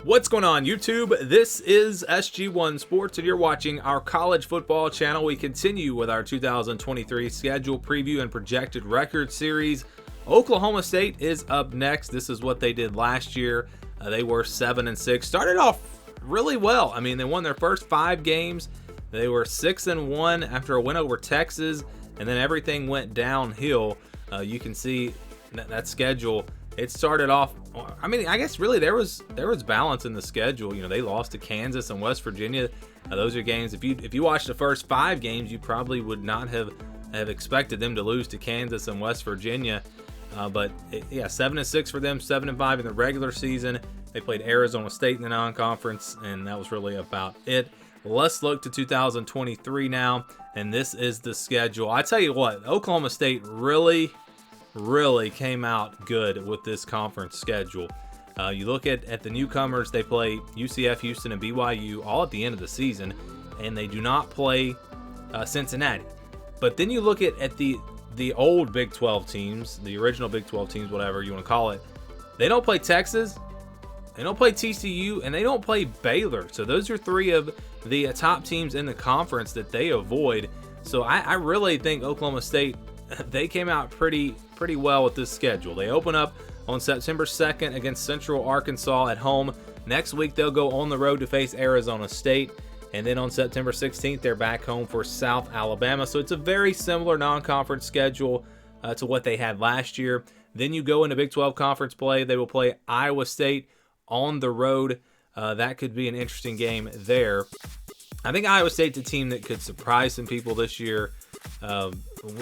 What's going on, YouTube? This is SG1 Sports, and you're watching our college football channel. We continue with our 2023 schedule preview and projected record series. Oklahoma State is up next. This is what they did last year. They were 7-6. Started off really well. I mean, they won their first 5 games. They were 6-1 after a win over Texas, and then everything went downhill. You can see that schedule. It started off, I mean, I guess really there was balance in the schedule. You know, they lost to Kansas and West Virginia. Those are games, if you watched the first 5 games, you probably would not have expected them to lose to Kansas and West Virginia. But 7-6 for them, 7-5 in the regular season. They played Arizona State in the non-conference, and that was really about it. Let's look to 2023 now, and this is the schedule. I tell you what, Oklahoma State really came out good with this conference schedule. You look at the newcomers, they play UCF, Houston, and BYU all at the end of the season, and they do not play Cincinnati. But then you look at the old Big 12 teams, the original Big 12 teams, whatever you want to call it. They don't play Texas, they don't play TCU, and they don't play Baylor. So those are 3 of the top teams in the conference that they avoid. So I really think Oklahoma State, they came out pretty well with this schedule. They open up on September 2nd against Central Arkansas at home. Next week, they'll go on the road to face Arizona State. And then on September 16th, they're back home for South Alabama. So it's a very similar non-conference schedule to what they had last year. Then you go into Big 12 conference play. They will play Iowa State on the road. That could be an interesting game there. I think Iowa State's a team that could surprise some people this year.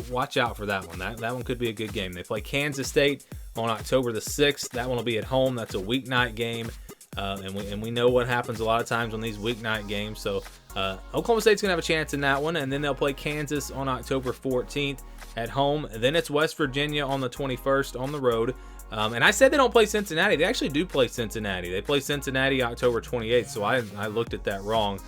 Watch out for that one. That one could be a good game. They play Kansas State on October the 6th. That one will be at home. That's a weeknight game. And we know what happens a lot of times on these weeknight games. So Oklahoma State's going to have a chance in that one. And then they'll play Kansas on October 14th at home. And then it's West Virginia on the 21st on the road. And I said they don't play Cincinnati. They actually do play Cincinnati. They play Cincinnati October 28th. So I looked at that wrong.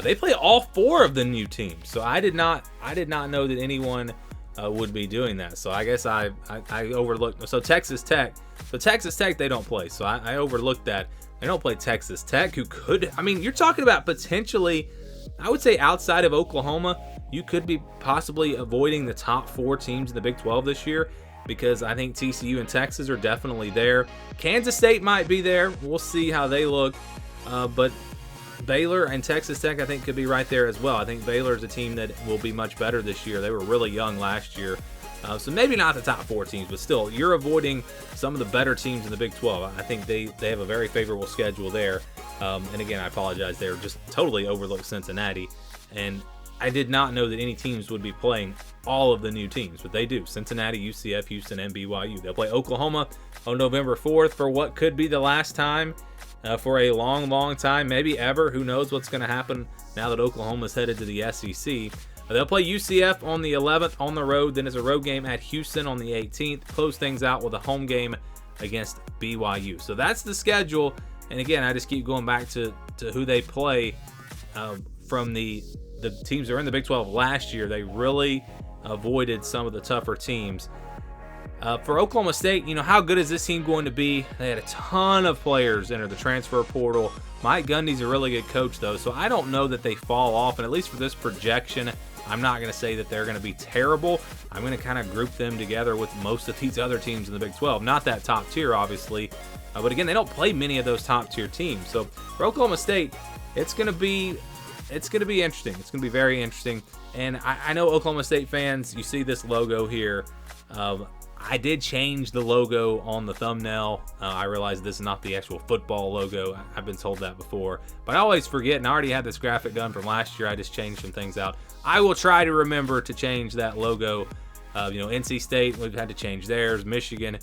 They play all 4 of the new teams. So I did not know that anyone would be doing that. So I guess I overlooked. So Texas Tech, they don't play. So I overlooked that. They don't play Texas Tech, who could, I mean, you're talking about potentially, I would say outside of Oklahoma, you could be possibly avoiding the top 4 teams in the Big 12 this year, because I think TCU and Texas are definitely there. Kansas State might be there. We'll see how they look. But Baylor and Texas Tech, I think, could be right there as well. I think Baylor is a team that will be much better this year. They were really young last year. So maybe not the top 4 teams, but still, you're avoiding some of the better teams in the Big 12. I think they have a very favorable schedule there. And again, I apologize. They're just totally overlooked Cincinnati. And I did not know that any teams would be playing all of the new teams, but they do. Cincinnati, UCF, Houston, and BYU. They'll play Oklahoma on November 4th for what could be the last time for a long time, maybe ever. Who knows what's going to happen now that Oklahoma's headed to the SEC. They'll play UCF on the 11th on the road. Then it's a road game at Houston on the 18th. Close things out with a home game against BYU. So that's the schedule. And again, I just keep going back to who they play from the teams that were in the Big 12 last year. They really avoided some of the tougher teams. For Oklahoma State, you know, how good is this team going to be? They had a ton of players enter the transfer portal. Mike Gundy's a really good coach, though, so I don't know that they fall off. And at least for this projection, I'm not going to say that they're going to be terrible. I'm going to kind of group them together with most of these other teams in the Big 12. Not that top tier, obviously. But again, they don't play many of those top tier teams. So for Oklahoma State, it's going to be interesting. It's going to be very interesting. And I know Oklahoma State fans, you see this logo here. I did change the logo on the thumbnail. I realized this is not the actual football logo. I've been told that before. But I always forget, and I already had this graphic done from last year. I just changed some things out. I will try to remember to change that logo. NC State, we've had to change theirs. Michigan.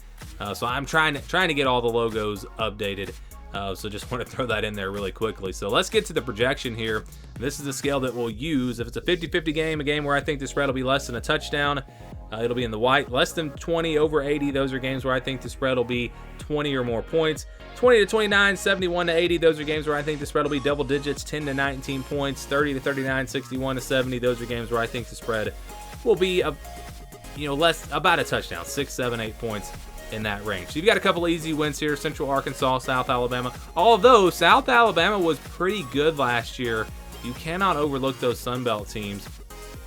So I'm trying to get all the logos updated. So just want to throw that in there really quickly. So let's get to the projection here. This is the scale that we'll use. If it's a 50-50 game, a game where I think the spread will be less than a touchdown, it'll be in the white. Less than 20, over 80, those are games where I think the spread will be 20 or more points. 20-29, 71-80, those are games where I think the spread will be double digits, 10-19 points. 30-39, 61-70, those are games where I think the spread will be less, about a touchdown, 6, 7, 8 points. in that range. So you've got a couple easy wins here: Central Arkansas, South Alabama. Although South Alabama was pretty good last year, you cannot overlook those Sun Belt teams.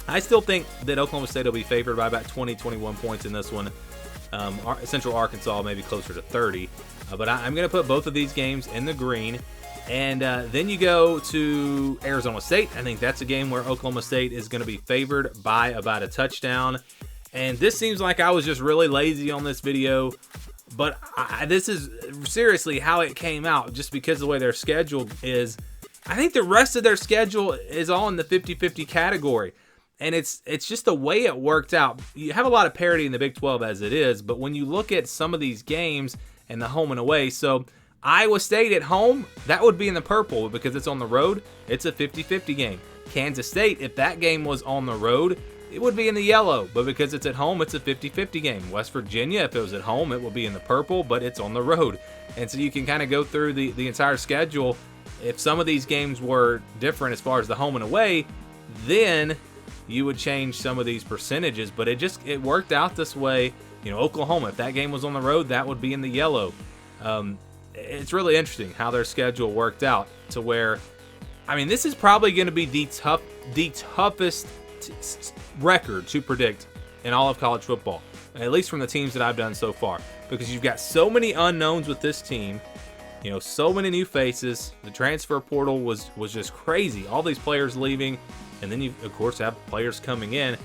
I still think that Oklahoma State will be favored by about 20, 21 points in this one. Central Arkansas maybe closer to 30. But I'm going to put both of these games in the green. And then you go to Arizona State. I think that's a game where Oklahoma State is going to be favored by about a touchdown. And this seems like I was just really lazy on this video. But this is seriously how it came out, just because of the way their schedule is. I think the rest of their schedule is all in the 50-50 category. And it's just the way it worked out. You have a lot of parity in the Big 12 as it is, but when you look at some of these games and the home and away, so Iowa State at home, that would be in the purple because it's on the road. It's a 50-50 game. Kansas State, if that game was on the road, it would be in the yellow, but because it's at home, it's a 50-50 game. West Virginia, if it was at home, it would be in the purple, but it's on the road. And so you can kind of go through the entire schedule. If some of these games were different as far as the home and away, then you would change some of these percentages, but it worked out this way. Oklahoma, if that game was on the road, that would be in the yellow. It's really interesting how their schedule worked out to where, this is probably going to be the toughest record to predict in all of college football, at least from the teams that I've done so far, because you've got so many unknowns with this team. So many new faces. The transfer portal was just crazy. All these players leaving. And then you, of course, have players coming in.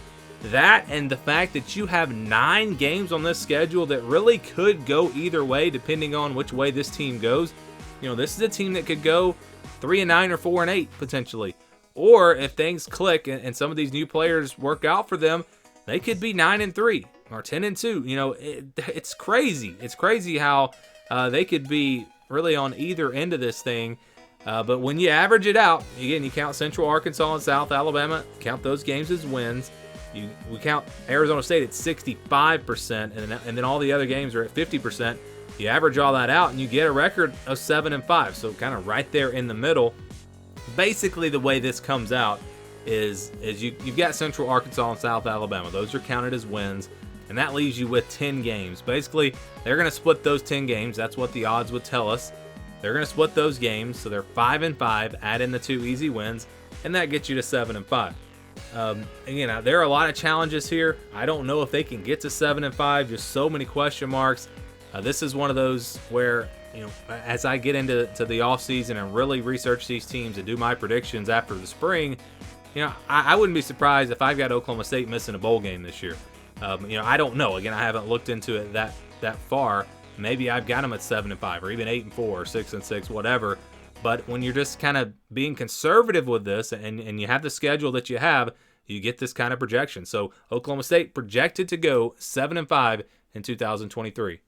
That and the fact that you have 9 games on this schedule that really could go either way depending on which way this team goes. This is a team that could go 3-9 or 4-8 potentially. Or if things click and some of these new players work out for them, they could be 9-3 or 10-2. It's crazy. It's crazy how they could be really on either end of this thing. But when you average it out, again, you count Central Arkansas and South Alabama, count those games as wins. We count Arizona State at 65%, and then all the other games are at 50%. You average all that out, and you get a record of 7-5. So kind of right there in the middle. Basically, the way this comes out is you've got Central Arkansas and South Alabama. Those are counted as wins, and that leaves you with 10 games. Basically, they're going to split those 10 games. That's what the odds would tell us. They're going to split those games, so they're 5-5, add in the 2 easy wins, and that gets you to 7-5. Again, there are a lot of challenges here. I don't know if they can get to 7-5, just so many question marks. This is one of those where, as I get into the offseason and really research these teams and do my predictions after the spring, I wouldn't be surprised if I've got Oklahoma State missing a bowl game this year. I don't know. Again, I haven't looked into it that far. Maybe I've got them at 7-5 or even 8-4 or 6-6, whatever. But when you're just kind of being conservative with this and you have the schedule that you have, you get this kind of projection. So Oklahoma State projected to go 7-5 in 2023.